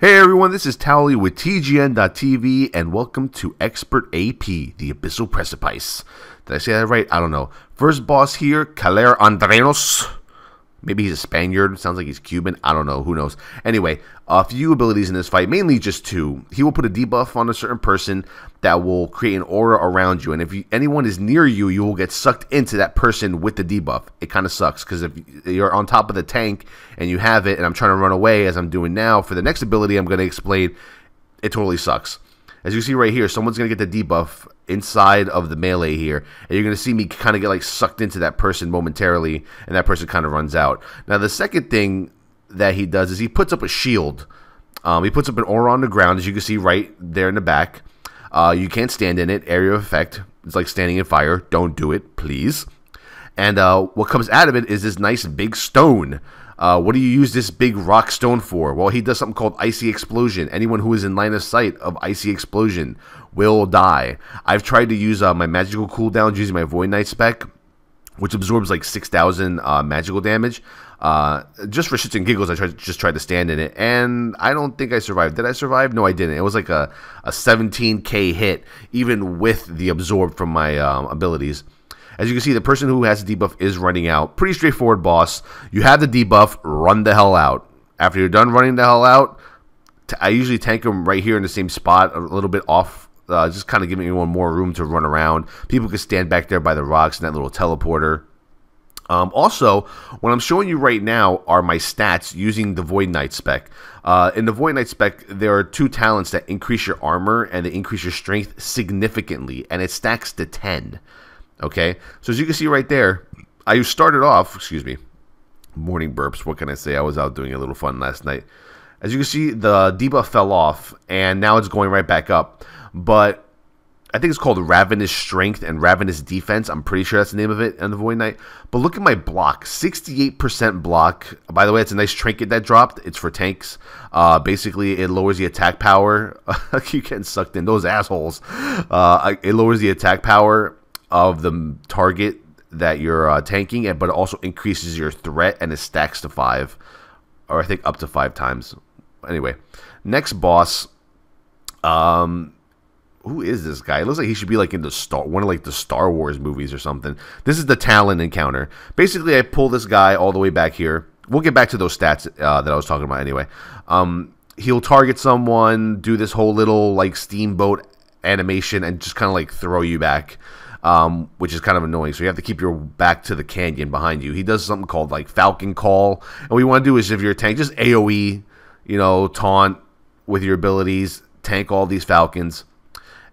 Hey everyone, this is Towelliee with TGN.TV and welcome to Expert AP, the Abyssal Precipice. Did I say that right? I don't know. First boss here, Caler Andrenos. Maybe he's a Spaniard. Sounds like he's Cuban. I don't know. Who knows? Anyway, a few abilities in this fight, mainly just two. He will put a debuff on a certain person that will create an aura around you. And if anyone is near you, you will get sucked into that person with the debuff. It kind of sucks because if you're on top of the tank and you have it and I'm trying to run away as I'm doing now, for the next ability I'm going to explain, it totally sucks. As you see right here, someone's going to get the debuff inside of the melee here, and you're going to see me kind of get like sucked into that person momentarily, and that person kind of runs out. Now, the second thing that he does is he puts up a shield. He puts up an aura on the ground, as you can see right there in the back. You can't stand in it. Area of effect. It's like standing in fire. Don't do it, please. And what comes out of it is this nice big stone. What do you use this big rock stone for? Well, he does something called Icy Explosion. Anyone who is in line of sight of Icy Explosion will die. I've tried to use my magical cooldowns using my Void Knight spec, which absorbs like 6,000 magical damage. Just for shits and giggles, I just tried to stand in it, and I don't think I survived. Did I survive? No, I didn't. It was like a 17k hit, even with the absorb from my abilities. As you can see, the person who has the debuff is running out. Pretty straightforward boss. You have the debuff, run the hell out. After you're done running the hell out, I usually tank him right here in the same spot, a little bit off, just kind of giving everyone more room to run around. People can stand back there by the rocks and that little teleporter. Also, what I'm showing you right now are my stats using the Void Knight spec. In the Void Knight spec, there are two talents that increase your armor and they increase your strength significantly, and it stacks to 10. Okay, so as you can see right there, I started off, excuse me, morning burps, what can I say? I was out doing a little fun last night. As you can see, the debuff fell off, and now it's going right back up. But I think it's called Ravenous Strength and Ravenous Defense. I'm pretty sure that's the name of it in the Void Knight. But look at my block, 68% block. By the way, it's a nice trinket that dropped. It's for tanks. Basically, it lowers the attack power. You're getting sucked in, those assholes. It lowers the attack power of the target that you're tanking, but it also increases your threat, and it stacks to 5, or I think up to 5 times. Anyway, next boss. Who is this guy? It looks like he should be like in one of like the Star Wars movies or something. This is the Talon encounter. Basically, I pull this guy all the way back here. We'll get back to those stats that I was talking about anyway. He'll target someone, do this whole little like steamboat animation, and just kind of like throw you back. Which is kind of annoying, so you have to keep your back to the canyon behind you. He does something called like Falcon Call, and what you want to do is, if you're a tank, just AoE, you know, taunt with your abilities, tank all these falcons.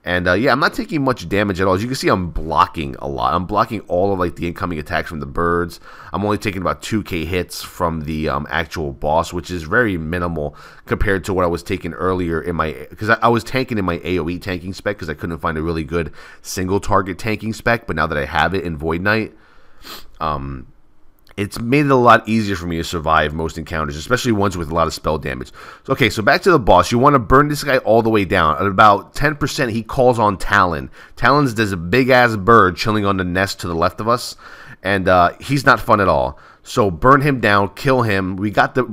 And yeah, I'm not taking much damage at all. As you can see, I'm blocking a lot. I'm blocking all of like the incoming attacks from the birds. I'm only taking about 2k hits from the actual boss, which is very minimal compared to what I was taking earlier in my, because I was tanking in my AoE tanking spec because I couldn't find a really good single target tanking spec. But now that I have it in Void Knight, it's made it a lot easier for me to survive most encounters, especially ones with a lot of spell damage. Okay, so back to the boss. You want to burn this guy all the way down. At about 10%, he calls on Talon. Talon's there's a big-ass bird chilling on the nest to the left of us, and he's not fun at all. So burn him down, kill him. We got the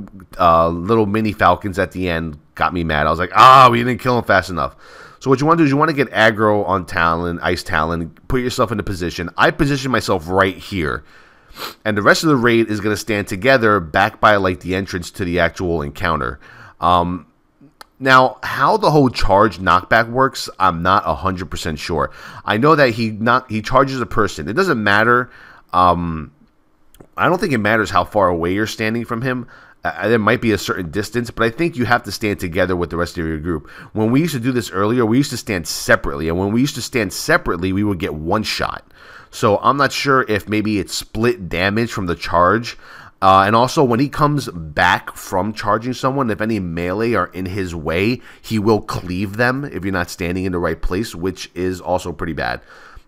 little mini falcons at the end. Got me mad. I was like, we didn't kill him fast enough. So what you want to do is you want to get aggro on Talon, Ice Talon, put yourself in a position. I position myself right here. And the rest of the raid is going to stand together back by like the entrance to the actual encounter. Now, how the whole charge knockback works, I'm not 100% sure. I know that he charges a person. It doesn't matter. I don't think it matters how far away you're standing from him. There might be a certain distance, but I think you have to stand together with the rest of your group. When we used to do this earlier, we used to stand separately. And when we used to stand separately, we would get one shot. So I'm not sure if maybe it's split damage from the charge. And also, when he comes back from charging someone, if any melee are in his way, he will cleave them if you're not standing in the right place, which is also pretty bad.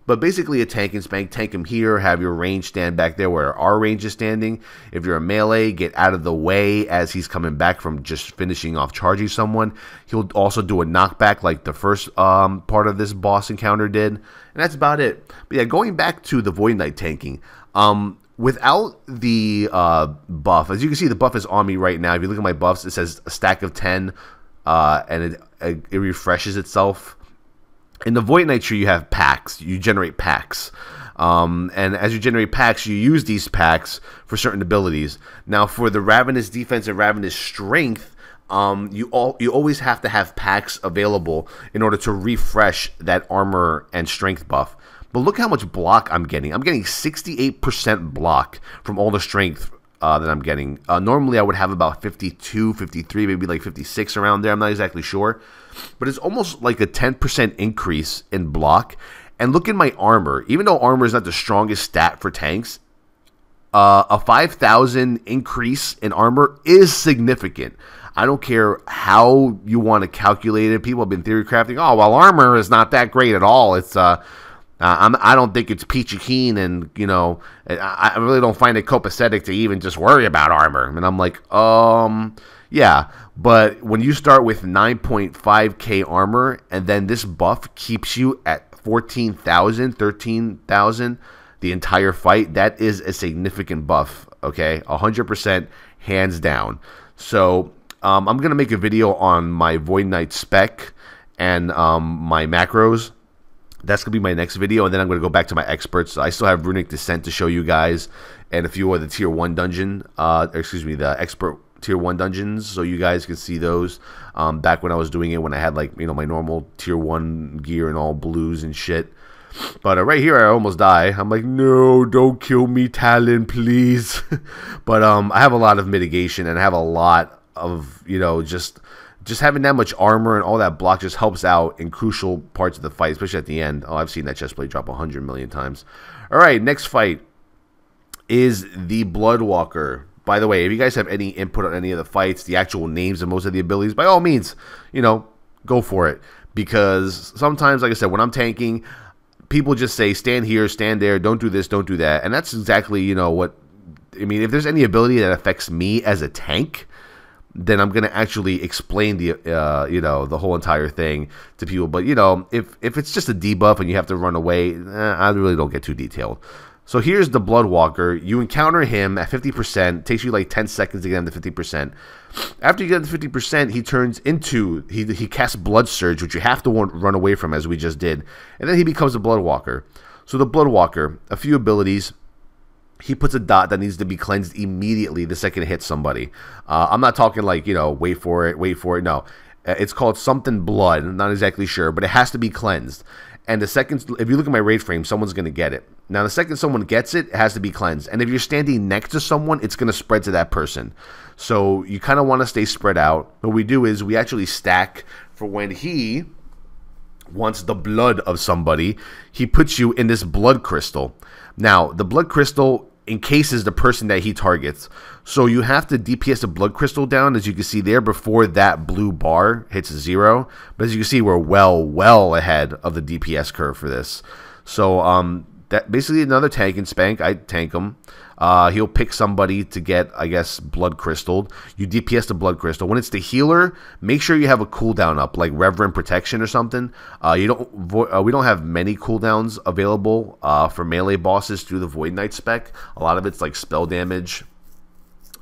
But basically, a tank and spank, tank him here, have your range stand back there where our range is standing. If you're a melee, get out of the way as he's coming back from just finishing off charging someone. He'll also do a knockback like the first part of this boss encounter did. And that's about it. But yeah, going back to the Void Knight tanking. Without the buff, as you can see, the buff is on me right now. If you look at my buffs, it says a stack of 10. and it refreshes itself. In the Void Knight tree, you have packs. You generate packs. And as you generate packs, you use these packs for certain abilities. Now, for the Ravenous Defense and Ravenous Strength, you always have to have packs available in order to refresh that armor and strength buff. But look how much block I'm getting. I'm getting 68% block from all the strength that I'm getting. Normally, I would have about 52, 53, maybe like 56 around there. I'm not exactly sure. But it's almost like a 10% increase in block. And look at my armor. Even though armor is not the strongest stat for tanks, a 5,000 increase in armor is significant. I don't care how you want to calculate it. People have been theory crafting. Oh, well, armor is not that great at all. It's I don't think it's peachy keen, and you know, I really don't find it copacetic to even just worry about armor. And I'm like, yeah. But when you start with 9.5k armor, and then this buff keeps you at 14,000, 13,000 the entire fight, that is a significant buff. Okay, 100% hands down. So I'm gonna make a video on my Void Knight spec and my macros. That's going to be my next video, and then I'm going to go back to my experts. I still have Runic Descent to show you guys, and a few of the Tier 1 dungeon, the expert Tier 1 dungeons, so you guys can see those. Back when I was doing it, when I had, like, you know, my normal Tier 1 gear and all blues and shit. But right here, I almost die. I'm like, no, don't kill me, Talon, please. But I have a lot of mitigation, and I have a lot of, you know, just having that much armor and all that block just helps out in crucial parts of the fight, especially at the end. Oh, I've seen that chestplate drop 100 million times. All right, next fight is the Bloodwalker. By the way, if you guys have any input on any of the fights, the actual names of most of the abilities, by all means, you know, go for it. Because sometimes, like I said, when I'm tanking, people just say, stand here, stand there, don't do this, don't do that. And that's exactly, you know, what... I mean, if there's any ability that affects me as a tank, then I'm going to actually explain the, you know, the whole entire thing to people. But, you know, if it's just a debuff and you have to run away, I really don't get too detailed. So here's the Bloodwalker. You encounter him at 50%. Takes you like 10 seconds to get him to 50%. After you get him to 50%, he turns into, he casts Blood Surge, which you have to run away from, as we just did. And then he becomes a Bloodwalker. So the Bloodwalker, a few abilities. He puts a dot that needs to be cleansed immediately the second it hits somebody. I'm not talking like, you know, wait for it. No. It's called something blood. I'm not exactly sure, but it has to be cleansed. And the second, if you look at my raid frame, someone's going to get it. Now, the second someone gets it, it has to be cleansed. And if you're standing next to someone, it's going to spread to that person. So you kind of want to stay spread out. What we do is we actually stack for when he wants the blood of somebody. He puts you in this blood crystal. Now, the blood crystal encases the person that he targets. So you have to DPS the blood crystal down, as you can see there, before that blue bar hits 0. But as you can see, we're well ahead of the DPS curve for this. So that basically another tank and spank. I tank him. He'll pick somebody to get, I guess, blood crystalled. You DPS the blood crystal. When it's the healer, make sure you have a cooldown up, like Reverend Protection or something. We don't have many cooldowns available for melee bosses through the Void Knight spec. A lot of it's like spell damage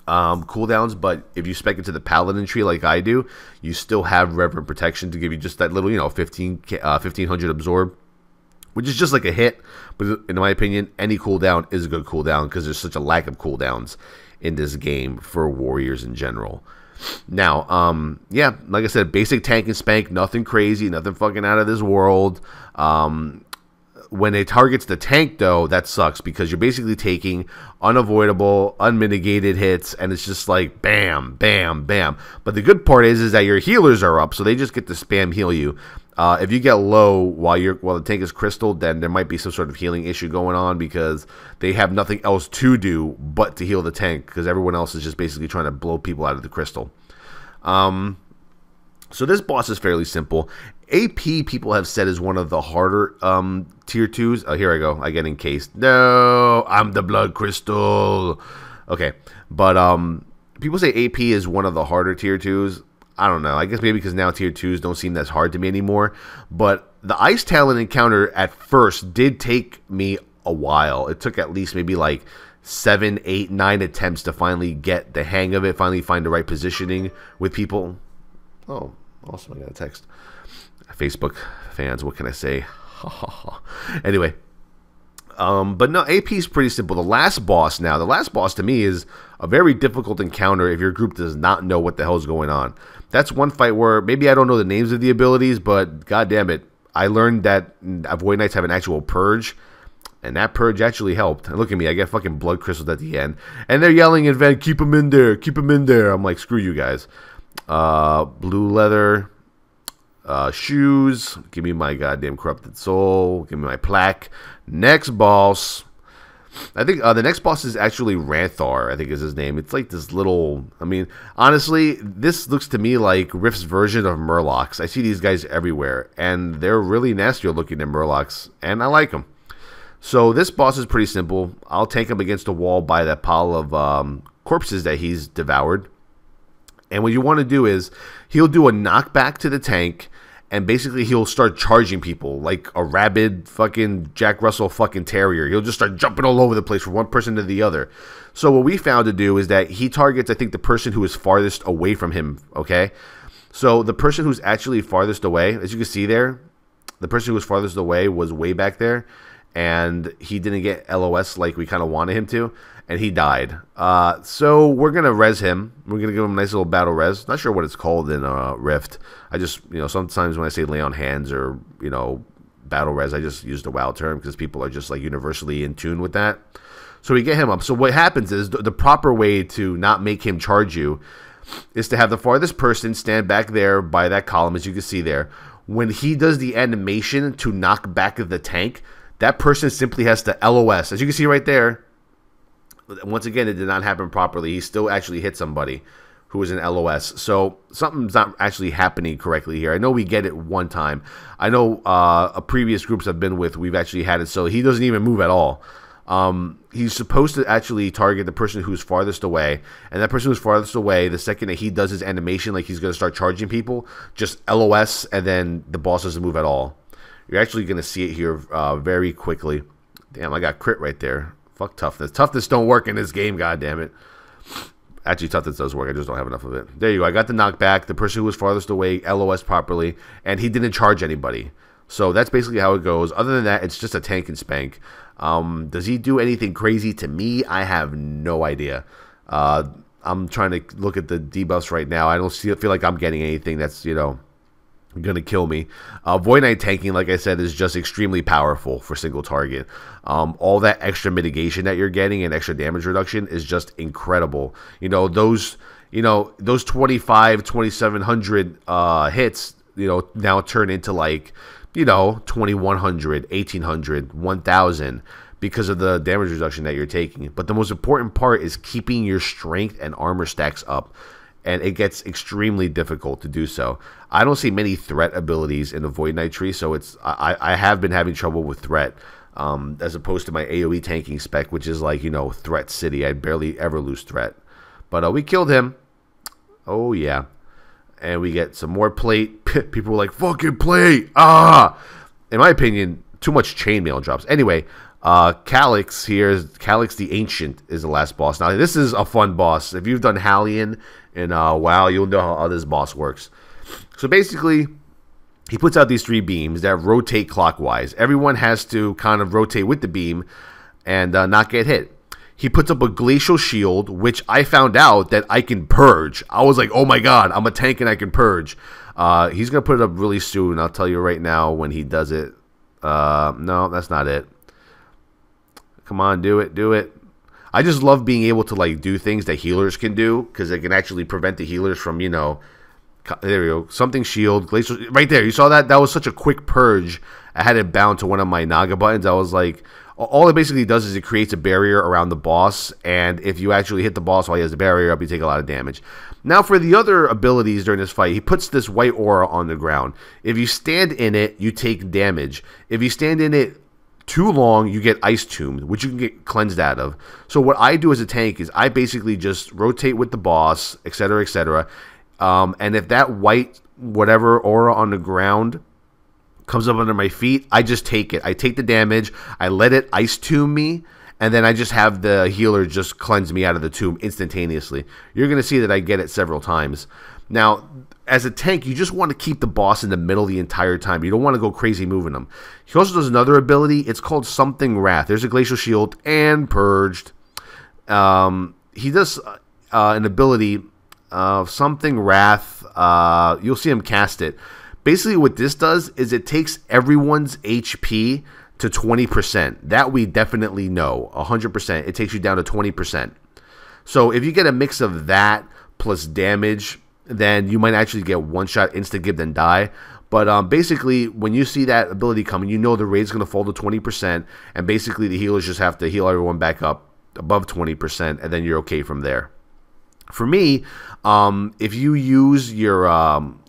cooldowns, but if you spec into the Paladin tree like I do, you still have Reverend Protection to give you just that little, you know, 1500 absorb, which is just like a hit. But in my opinion, any cooldown is a good cooldown because there's such a lack of cooldowns in this game for warriors in general. Now, yeah, like I said, basic tank and spank, nothing crazy, nothing fucking out of this world. When it targets the tank, though, that sucks because you're basically taking unavoidable, unmitigated hits, and it's just like bam, bam, bam. But the good part is that your healers are up, so they just get to spam heal you. If you get low while the tank is crystalled, then there might be some sort of healing issue going on because they have nothing else to do but to heal the tank because everyone else is just basically trying to blow people out of the crystal. So this boss is fairly simple. AP, people have said, is one of the harder tier 2s. Oh, here I go. I get encased. No, I'm the blood crystal. Okay, but people say AP is one of the harder tier 2s. I don't know. I guess maybe because now tier 2s don't seem as hard to me anymore. But the Ice Talon encounter at first did take me a while. It took at least maybe like 7, 8, 9 attempts to finally get the hang of it, finally find the right positioning with people. Oh, Awesome, I got a text. Facebook fans, what can I say? Anyway. But no, AP is pretty simple. The last boss to me is a very difficult encounter if your group does not know what the hell is going on. That's one fight where maybe I don't know the names of the abilities, but god damn it, I learned that Void Knights have an actual purge, and that purge actually helped. And look at me, I get fucking blood crystals at the end, and they're yelling in Ven, keep them in there, keep them in there. I'm like, screw you guys. Blue leather. Shoes, give me my goddamn corrupted soul, give me my plaque. Next boss, I think the next boss is actually Ranthar, I think is his name. It's like this little, I mean, honestly, this looks to me like Rift's version of Murlocs. I see these guys everywhere, and they're really nastier looking than Murlocs, and I like them. So this boss is pretty simple. I'll tank him against a wall by that pile of corpses that he's devoured. And what you want to do is, he'll do a knockback to the tank, and basically he'll start charging people like a rabid fucking Jack Russell fucking terrier. He'll just start jumping all over the place from one person to the other. So what we found to do is that he targets, I think, the person who is farthest away from him, okay? So the person who's actually farthest away, as you can see there, the person who was farthest away was way back there, and he didn't get LOS like we kind of wanted him to, and he died. So we're going to res him. We're going to give him a nice little battle res. Not sure what it's called in Rift. I just, sometimes when I say lay on hands or, battle res, I just use the WoW term because people are just like universally in tune with that. So we get him up. So what happens is the proper way to not make him charge you is to have the farthest person stand back there by that column, as you can see there. When he does the animation to knock back the tank, that person simply has to LOS. As you can see right there, once again, it did not happen properly. He still actually hit somebody who was in LOS. So something's not actually happening correctly here. I know we get it one time. I know previous groups I've been with, we've actually had it so he doesn't even move at all. He's supposed to actually target the person who's farthest away. And that person who's farthest away, the second that he does his animation, like he's going to start charging people, just LOS, and then the boss doesn't move at all. You're actually going to see it here very quickly. Damn, I got crit right there. Fuck toughness. Toughness don't work in this game, goddammit. Actually, toughness does work. I just don't have enough of it. There you go. I got the knockback. The person who was farthest away LOS properly, and he didn't charge anybody. So that's basically how it goes. Other than that, it's just a tank and spank. Does he do anything crazy to me? I have no idea. I'm trying to look at the debuffs right now. I don't feel like I'm getting anything that's, gonna kill me. Void Knight tanking, like I said, is just extremely powerful for single target. All that extra mitigation that you're getting and extra damage reduction is just incredible. Those 2700 hits, now turn into like 2100, 1800, 1000 because of the damage reduction that you're taking. But the most important part is keeping your strength and armor stacks up. And it gets extremely difficult to do so. I don't see many threat abilities in the Void Knight tree, so I have been having trouble with threat, as opposed to my AoE tanking spec, which is like, threat city. I barely ever lose threat. But we killed him. Oh, yeah. And we get some more plate. People were like, fucking plate! Ah! In my opinion, too much chainmail drops. Anyway, Calyx here, Calyx the Ancient is the last boss. Now, this is a fun boss. If you've done Hallion in WoW, you'll know how this boss works. So basically, he puts out these 3 beams that rotate clockwise. Everyone has to kind of rotate with the beam and not get hit. He puts up a glacial shield, which I found out that I can purge. I was like, oh my god, I'm a tank and I can purge. He's going to put it up really soon. I'll tell you right now when he does it. No, that's not it. Come on, do it, do it. I just love being able to like do things that healers can do, because they can actually prevent the healers from, there we go, something shield, glacial, right there. You saw that? That was such a quick purge. I had it bound to one of my Naga buttons. I was like, all it basically does is it creates a barrier around the boss, and if you actually hit the boss while he has the barrier up, you take a lot of damage. Now for the other abilities during this fight, he puts this white aura on the ground. If you stand in it, you take damage. If you stand in it too long, you get ice tombed, which you can get cleansed out of. So what I do as a tank is I basically just rotate with the boss, etc., etc. And if that white whatever aura on the ground comes up under my feet, I just take it. I take the damage, I let it ice tomb me, and then I just have the healer just cleanse me out of the tomb instantaneously. You're going to see that I get it several times. Now, as a tank, you just want to keep the boss in the middle the entire time. You don't want to go crazy moving him. He also does another ability. It's called Something Wrath. There's a Glacial Shield and Purged. He does an ability of Something Wrath. You'll see him cast it. Basically, what this does is it takes everyone's HP to 20%. That we definitely know. 100%. It takes you down to 20%. So if you get a mix of that plus damage, then you might actually get one-shot, insta-give, then die. But basically, when you see that ability coming, you know the raid's going to fall to 20%, and basically the healers just have to heal everyone back up above 20%, and then you're okay from there. For me, if you use your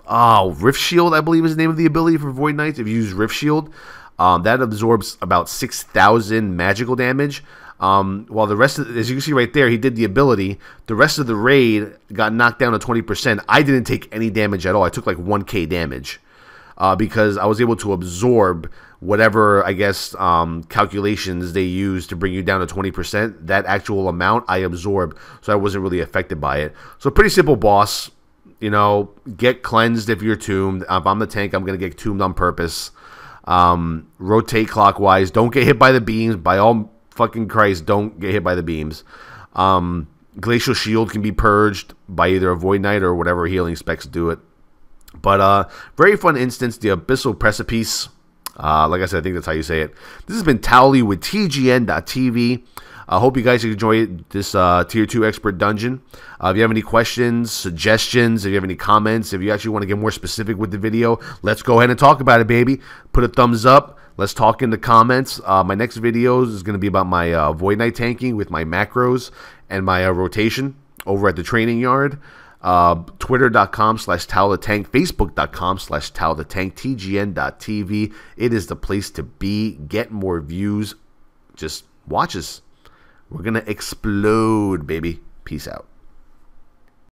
Rift Shield, I believe is the name of the ability for Void Knights. If you use Rift Shield, that absorbs about 6,000 magical damage. While the rest of, as you can see right there, he did the ability. The rest of the raid got knocked down to 20%. I didn't take any damage at all. I took like 1k damage because I was able to absorb whatever, I guess, calculations they use to bring you down to 20%. That actual amount I absorbed, so I wasn't really affected by it. So pretty simple boss. You know, get cleansed if you're tombed. If I'm the tank, I'm going to get tombed on purpose. Rotate clockwise. Don't get hit by the beams. By all fucking Christ, don't get hit by the beams. Glacial Shield can be purged by either a Void Knight or whatever healing specs do it. But very fun instance, the Abyssal Precipice. Like I said, I think that's how you say it. This has been Towelliee with TGN.TV. I hope you guys enjoyed this Tier 2 Expert Dungeon. If you have any questions, suggestions, if you have any comments, if you actually want to get more specific with the video, let's go ahead and talk about it, baby. Put a thumbs up. Let's talk in the comments. My next video is going to be about my Void Knight tanking with my macros and my rotation over at the training yard. Twitter.com/TowelTheTank, Facebook.com/TowelTheTank, TGN.TV. It is the place to be. Get more views. Just watch us. We're going to explode, baby. Peace out.